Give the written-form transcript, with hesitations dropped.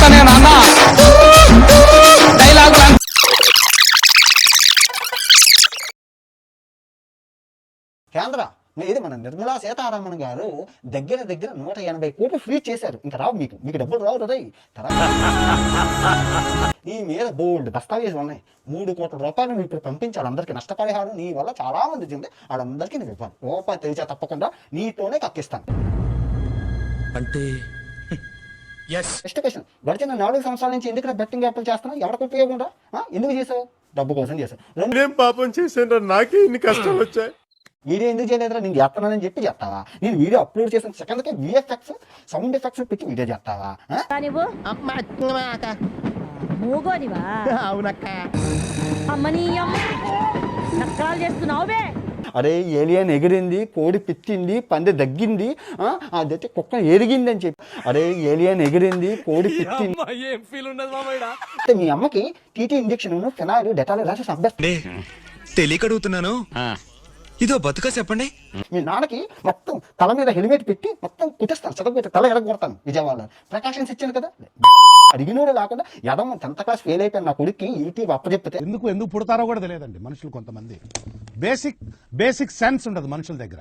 చేస్తానే నాన్న డైలాగ్ కేంద్ర ఇది మన నిర్మలా సీతారామన్ గారు దగ్గర 180 కోట్లు ఫ్రీ చేశారు. ఇంకా రావు మీకు డబ్బులు రావు కదా. ఈ మీద బోల్డ్ దస్తావేజులు ఉన్నాయి. 3 కోట్ల రూపాయలు ఇప్పుడు పంపించాడు అందరికీ నష్టపరిహారం. నీ వల్ల చాలా మంది చెంది వాళ్ళందరికీ నేను ఇవ్వాలి. రూపాయి తెలిసా తప్పకుండా నీతోనే కక్కిస్తాను. అంటే నెక్స్ట్ క్వశ్చన్, గడిచిన 4 సంవత్సరాల నుంచి ఎందుకు బెట్టింగ్ యాప్లు చేస్తున్నావు? ఎవరికి ఉపయోగం రా? ఎందుకు చేసావు? డబ్బు కోసం చేసావు. పాపం చేశాను, నాకే ఇన్ని కష్టాలు వచ్చాయి. వీడియో ఎందుకు చేయలేదురా? నేను చేస్తున్నానని చెప్పి చెప్తావా? నేను వీడియో అప్లోడ్ చేసిన సెకండ్కి విఎఫ్ఎక్స్ సౌండ్ ఎఫెక్ట్స్ పెట్టి వీడియో చేస్తావా? అరే ఏలియన్ ఎగిరింది, కోడి పిచ్చింది, పంది దగ్గింది, అదైతే కుక్క ఎరిగింది అని చెప్పి. అరే ఏలియన్ ఎగిరింది, కోడి పిచ్చింది. మీ అమ్మకి టీటీ ఇంజెక్షన్ ఫినాయిల్ డెటాల్ రాసి సంపేస్తా. తెలియక అడుగుతున్నాను, ఇదో బతుక చెప్పండి. మీ నాన్నకి మొత్తం తల మీద హెల్మెట్ పెట్టి మొత్తం కుట్టేస్తాను, చదువుపెట్టి తల ఎడగొడతాను విజయవాడలో. ప్రికాషన్స్ ఇచ్చాను కదా. అడిగినోడే లేకుండా ఎడమ 10th క్లాస్ ఫెయిల్ అయిపోయిన నా కొడుక్కి యూట్యూబ్ అప్పచెప్పితే ఎందుకు పుడతారో కూడా తెలియదండి మనుషులు. కొంతమంది బేసిక్ సెన్స్ ఉండదు మనుషుల దగ్గర.